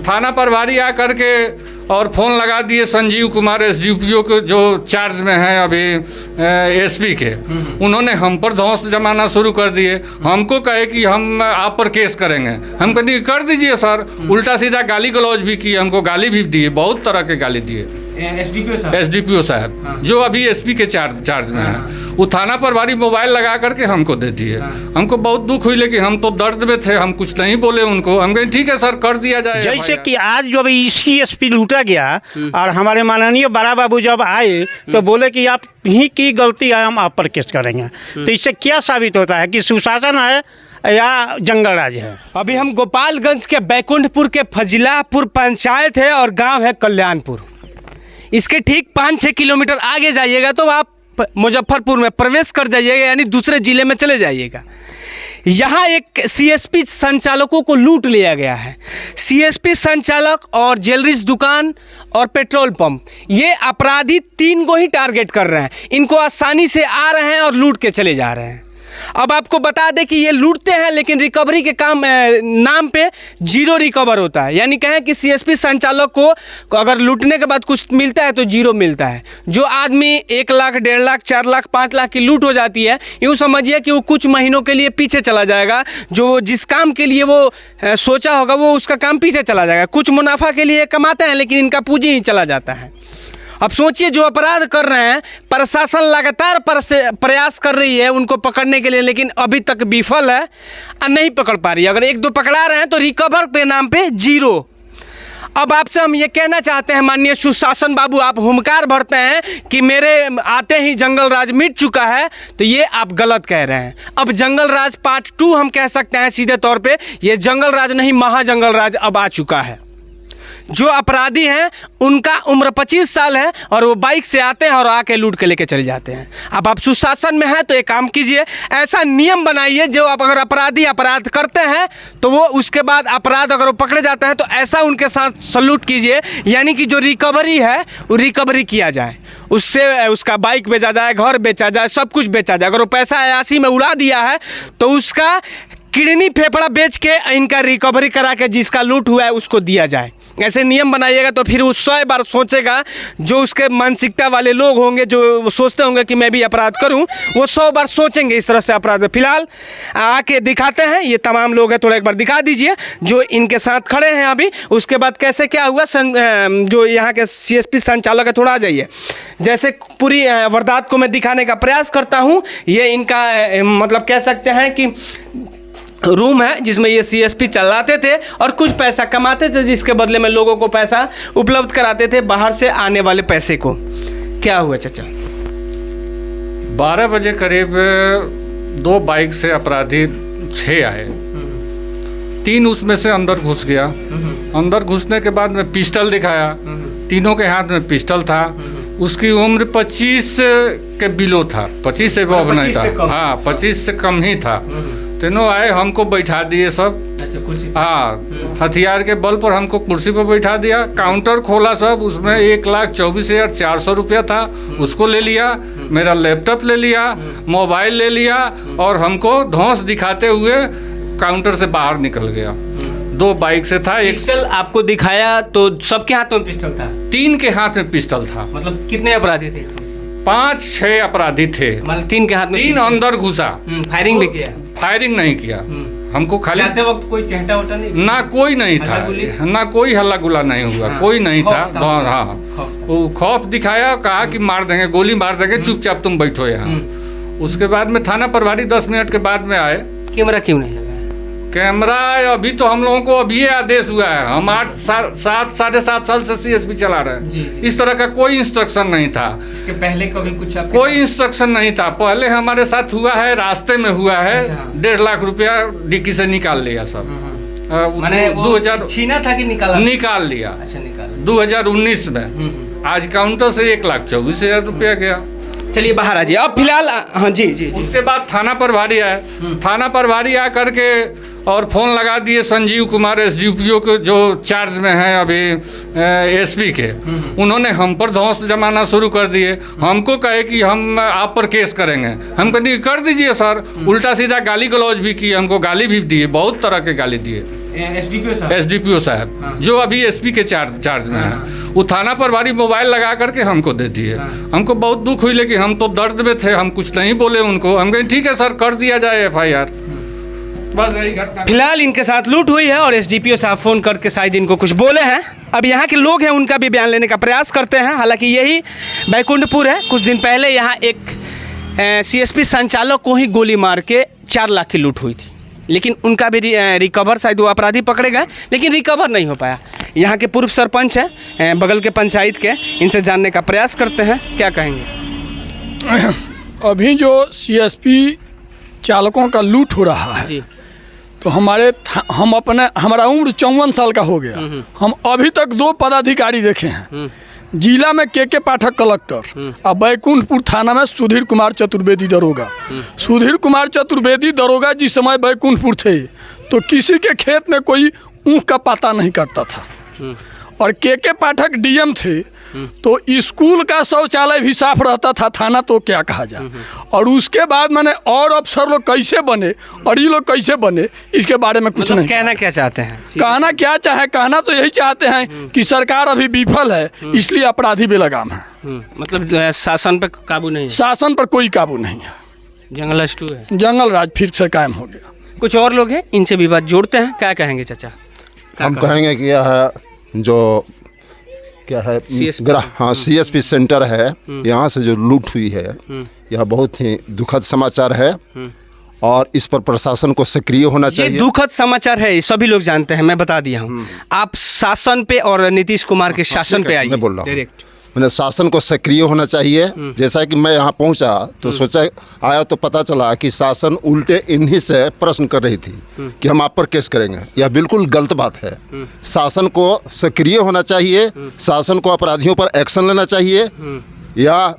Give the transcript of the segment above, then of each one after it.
थाना प्रभारी आकर के और फ़ोन लगा दिए संजीव कुमार एसडीपीओ को, जो चार्ज में हैं अभी एसपी के। उन्होंने हम पर धौंस जमाना शुरू कर दिए। हमको कहे कि हम आप पर केस करेंगे। हम कहते कर दीजिए सर। उल्टा सीधा गाली गलौज भी किए, हमको गाली भी दिए, बहुत तरह के गाली दिए। एसडीपीओ साहब हाँ। जो अभी एसपी के चार्ज में है, वो थाना प्रभारी मोबाइल लगा करके हमको दे दिए। हमको बहुत दुख हुई, लेकिन हम तो दर्द में थे, हम कुछ नहीं बोले उनको। हम कहे ठीक है सर, कर दिया जाए। जैसे कि आज जब सीएसपी लूटा गया और हमारे माननीय बड़ा बाबू जब आए तो बोले कि आप ही की गलती है, हम आप पर केस करेंगे। तो इससे क्या साबित होता है कि सुशासन है या जंगल राज है। अभी हम गोपालगंज के बैकुंठपुर के फजिलापुर पंचायत है और गांव है कल्याणपुर। इसके ठीक 5-6 किलोमीटर आगे जाइएगा तो आप मुजफ्फरपुर में प्रवेश कर जाइएगा, यानी दूसरे ज़िले में चले जाइएगा। यहाँ एक सीएसपी संचालकों को लूट लिया गया है। सीएसपी संचालक और ज्वेलरीज दुकान और पेट्रोल पंप, ये अपराधी 3 को ही टारगेट कर रहे हैं। इनको आसानी से आ रहे हैं और लूट के चले जा रहे हैं। अब आपको बता दें कि ये लूटते हैं, लेकिन रिकवरी के काम नाम पे जीरो रिकवर होता है। यानी कहें कि सीएसपी संचालक को अगर लूटने के बाद कुछ मिलता है तो जीरो मिलता है। जो आदमी 1 लाख, 1.5 लाख, 4 लाख, 5 लाख की लूट हो जाती है, यूँ समझिए कि वो कुछ महीनों के लिए पीछे चला जाएगा। जो जिस काम के लिए वो सोचा होगा वो उसका काम पीछे चला जाएगा। कुछ मुनाफा के लिए कमाते हैं, लेकिन इनका पूंजी ही चला जाता है। अब सोचिए, जो अपराध कर रहे हैं, प्रशासन लगातार प्रयास कर रही है उनको पकड़ने के लिए, लेकिन अभी तक विफल है और नहीं पकड़ पा रही है। अगर 1-2 पकड़ा रहे हैं तो रिकवर के नाम पे जीरो। अब आपसे हम ये कहना चाहते हैं, माननीय सुशासन बाबू, आप हुंकार भरते हैं कि मेरे आते ही जंगल राज मिट चुका है, तो ये आप गलत कह रहे हैं। अब जंगल राज पार्ट 2 हम कह सकते हैं सीधे तौर पे। ये जंगल राज नहीं, महाजंगल राज अब आ चुका है। जो अपराधी हैं उनका उम्र 25 साल है और वो बाइक से आते हैं और आके लूट के लेके चले जाते हैं। अब आप सुशासन में हैं तो एक काम कीजिए, ऐसा नियम बनाइए जो आप अगर अपराधी अपराध करते हैं तो वो उसके बाद अपराध अगर वो पकड़े जाते हैं तो ऐसा उनके साथ सलूट कीजिए, यानी कि जो रिकवरी है वो रिकवरी किया जाए, उससे उसका बाइक बेचा जाए, घर बेचा जाए, सब कुछ बेचा जाए। अगर वो पैसा अयासी में उड़ा दिया है तो उसका किडनी फेफड़ा बेच के इनका रिकवरी करा के जिसका लूट हुआ है उसको दिया जाए। ऐसे नियम बनाइएगा तो फिर वो 100 बार सोचेगा। जो उसके मानसिकता वाले लोग होंगे, जो सोचते होंगे कि मैं भी अपराध करूं, वो 100 बार सोचेंगे इस तरह से अपराध। फिलहाल आके दिखाते हैं, ये तमाम लोग हैं, थोड़ा एक बार दिखा दीजिए जो इनके साथ खड़े हैं अभी। उसके बाद कैसे क्या हुआ, जो यहाँ के सीएसपी संचालक है, थोड़ा आ जाइए। जैसे पूरी वारदात को मैं दिखाने का प्रयास करता हूँ। ये इनका मतलब कह सकते हैं कि रूम है जिसमें ये सीएसपी चलाते थे और कुछ पैसा कमाते थे, जिसके बदले में लोगों को पैसा उपलब्ध कराते थे, बाहर से आने वाले पैसे को। क्या हुआ चाचा? 12 बजे करीब 2 बाइक से अपराधी 6 आए। 3 उसमें से अंदर घुस गया। अंदर घुसने के बाद में पिस्टल दिखाया। तीनों के हाथ में पिस्टल था। उसकी उम्र 25 के बिलो था, 25 से अबव नहीं था। हाँ, 25 से कम ही था। तीनों आए, हमको बैठा दिए सब। हाँ, हथियार के बल पर हमको कुर्सी पर बैठा दिया। काउंटर खोला सब, उसमें 1,24,400 रुपया था, उसको ले लिया। मेरा लैपटॉप ले लिया, मोबाइल ले लिया और हमको धौंस दिखाते हुए काउंटर से बाहर निकल गया। 2 बाइक से था। एक पिस्टल आपको दिखाया तो सबके हाथ में पिस्टल था? 3 के हाथ में पिस्टल था। मतलब कितने अपराधी थे? 5-6 अपराधी थे। मतलब 3 के हाथ में 3 अंदर घुसा। फायरिंग भी किया? फायरिंग नहीं किया। हमको खाली जाते वक्त कोई चहटा वटा नहीं? ना कोई नहीं था, ना कोई हल्ला गुला नहीं हुआ। हाँ, कोई नहीं था। हाँ, वो खौफ दिखाया, कहा कि मार देंगे, गोली मार देंगे, चुपचाप तुम बैठो यहाँ। उसके बाद में थाना प्रभारी 10 मिनट के बाद में आए। कैमरा क्यों नहीं लगा? कैमरा अभी तो हम लोगों को अभी आदेश हुआ है। हम 7 साढ़े 7 साल से सीएसपी चला रहे हैं। इस तरह का कोई इंस्ट्रक्शन नहीं था। इसके पहले कभी कुछ कोई इंस्ट्रक्शन नहीं था। पहले हमारे साथ हुआ है, रास्ते में हुआ है। 1.5 लाख रुपया डिक्की से निकाल लिया सब। मैंने 2000 छीना था कि निकाल लिया। अच्छा, निकाल 2019 में। आज काउंटर से 1,24,000 रुपया गया। चलिए बाहर आ जाइए अब फिलहाल। हाँ जी जी। उसके बाद थाना प्रभारी आए। थाना प्रभारी आ करके और फ़ोन लगा दिए संजीव कुमार एसडीपीओ को, जो चार्ज में हैं अभी एसपी के। उन्होंने हम पर धौंस जमाना शुरू कर दिए। हमको कहे कि हम आप पर केस करेंगे। हम कहते कर दीजिए सर। उल्टा सीधा गाली गलौज भी किए, हमको गाली भी दिए, बहुत तरह के गाली दिए। एसडीपीओ साहब जो अभी एसपी के चार्ज में है, वो थाना प्रभारी मोबाइल लगा करके हमको दे दिए। हमको बहुत दुख हुई, लेकिन हम तो दर्द में थे, हम कुछ नहीं बोले उनको। हम कहे ठीक है सर, कर दिया जाए FIR। बस यही घटना। फिलहाल इनके साथ लूट हुई है और एसडीपीओ साहब फ़ोन करके शायद इनको कुछ बोले हैं। अब यहाँ के लोग हैं, उनका भी बयान लेने का प्रयास करते हैं। हालांकि यही बैकुंठपुर है। कुछ दिन पहले यहाँ एक CSP संचालक को ही गोली मार के 4 लाख की लूट हुई थी, लेकिन उनका भी रिकवर, शायद वो अपराधी पकड़े गए लेकिन रिकवर नहीं हो पाया। यहाँ के पूर्व सरपंच हैं बगल के पंचायत के, इनसे जानने का प्रयास करते हैं, क्या कहेंगे। अभी जो CSP चालकों का लूट हो रहा है जी। तो हमारा उम्र 54 साल का हो गया। हम अभी तक 2 पदाधिकारी देखे हैं। जिला में के पाठक कलेक्टर और बैकुंठपुर थाना में सुधीर कुमार चतुर्वेदी दरोगा। सुधीर कुमार चतुर्वेदी दरोगा जिस समय बैकुंठपुर थे तो किसी के खेत में कोई ऊख का पता नहीं करता था, और के पाठक DM थे तो स्कूल का शौचालय भी साफ रहता था, थाना तो क्या कहा जाए। और उसके बाद मैंने और अफसर लोग कैसे बने और ये लोग कैसे बने, इसके बारे में कुछ मतलब नहीं। कहना क्या चाहते हैं? कहना क्या चाहे, कहना तो यही चाहते हैं कि सरकार अभी विफल है, इसलिए अपराधी बेलगाम है। मतलब शासन पे काबू नहीं है, शासन पर कोई काबू नहीं है, जंगल राज है, जंगल राज फिर से कायम हो गया। कुछ और लोग हैं, इनसे भी बात जोड़ते हैं। क्या कहेंगे चाचा? हम कहेंगे कि यह जो क्या है CSP सेंटर है, यहाँ से जो लूट हुई है यह बहुत ही दुखद समाचार है और इस पर प्रशासन को सक्रिय होना चाहिए। ये दुखद समाचार है, सभी लोग जानते हैं, मैं बता दिया हूँ। आप शासन पे और नीतीश कुमार के शासन पे आइए। मैं बोल रहा हूँ डायरेक्ट मैंने शासन को सक्रिय होना चाहिए। जैसा कि मैं यहाँ पहुँचा तो सोचा आया तो पता चला कि शासन उल्टे इन्हीं से प्रश्न कर रही थी कि हम आप पर केस करेंगे। यह बिल्कुल गलत बात है। शासन को सक्रिय होना चाहिए, शासन को अपराधियों पर एक्शन लेना चाहिए या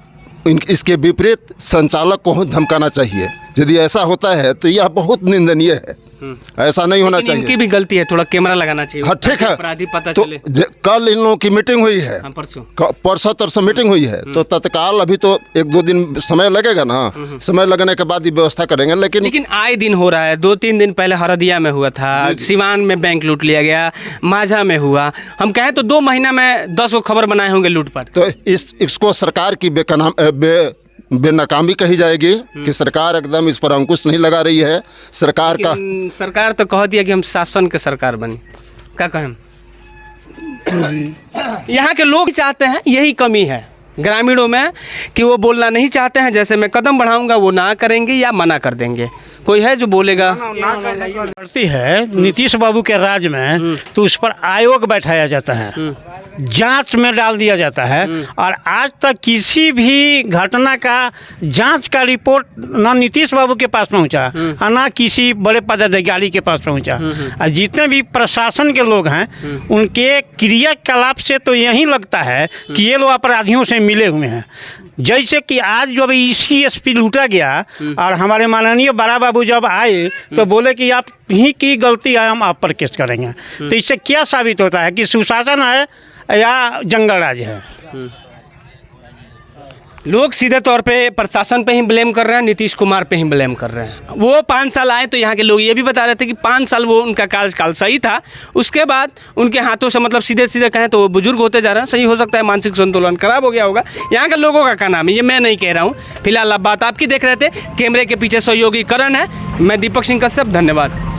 इसके विपरीत संचालक को धमकाना चाहिए। यदि ऐसा होता है तो यह बहुत निंदनीय है, ऐसा नहीं होना चाहिए। इनकी भी गलती है, थोड़ा कैमरा लगाना चाहिए। हाँ ठीक है, अपराधी पता तो चले। कल इन लोगों की मीटिंग हुई है, परसों तरसों मीटिंग हुई है, तो तत्काल अभी तो 1-2 दिन समय लगेगा ना, समय लगने के बाद ही व्यवस्था करेंगे। लेकिन आए दिन हो रहा है। 2-3 दिन पहले हरदिया में हुआ था, सिवान में बैंक लूट लिया गया, माझा में हुआ। हम कहें तो 2 महीना में 10 को खबर बनाए होंगे लूटपाट। तो इसको सरकार की बेनाकामी कही जाएगी कि सरकार एकदम इस पर अंकुश नहीं लगा रही है। सरकार तो कह दिया कि हम शासन के सरकार बनी, क्या कहें। यहाँ के लोग चाहते हैं, यही कमी है ग्रामीणों में कि वो बोलना नहीं चाहते हैं। जैसे मैं कदम बढ़ाऊंगा वो ना करेंगे या मना कर देंगे। कोई है जो बोलेगा? बढ़ती है नीतीश बाबू के राज में तो उस पर आयोग बैठाया जाता है, जांच में डाल दिया जाता है, और आज तक किसी भी घटना का जांच का रिपोर्ट ना नीतीश बाबू के पास पहुंचा और ना किसी बड़े पदाधिकारी के पास पहुंचा। और जितने भी प्रशासन के लोग हैं उनके क्रियाकलाप से तो यही लगता है कि ये लोग अपराधियों से मिले हुए हैं। जैसे कि आज जब CSP लूटा गया और हमारे माननीय बड़ा बाबू जब आए तो बोले कि आप ही की गलती है, हम आप पर केस करेंगे। तो इससे क्या साबित होता है कि सुशासन है या जंगल राज है? लोग सीधे तौर पे प्रशासन पे ही ब्लेम कर रहे हैं, नीतीश कुमार पे ही ब्लेम कर रहे हैं। वो 5 साल आए तो यहाँ के लोग ये भी बता रहे थे कि 5 साल वो उनका कार्यकाल सही था, उसके बाद उनके हाथों से मतलब सीधे सीधे कहें तो वो बुजुर्ग होते जा रहे हैं। सही हो सकता है मानसिक संतुलन खराब हो गया होगा। यहाँ के लोगों का क्या नाम है ये मैं नहीं कह रहा हूँ। फिलहाल अब बात आपकी देख रहे थे, कैमरे के पीछे सहयोगी करण है, मैं दीपक सिंह कश्यप, धन्यवाद।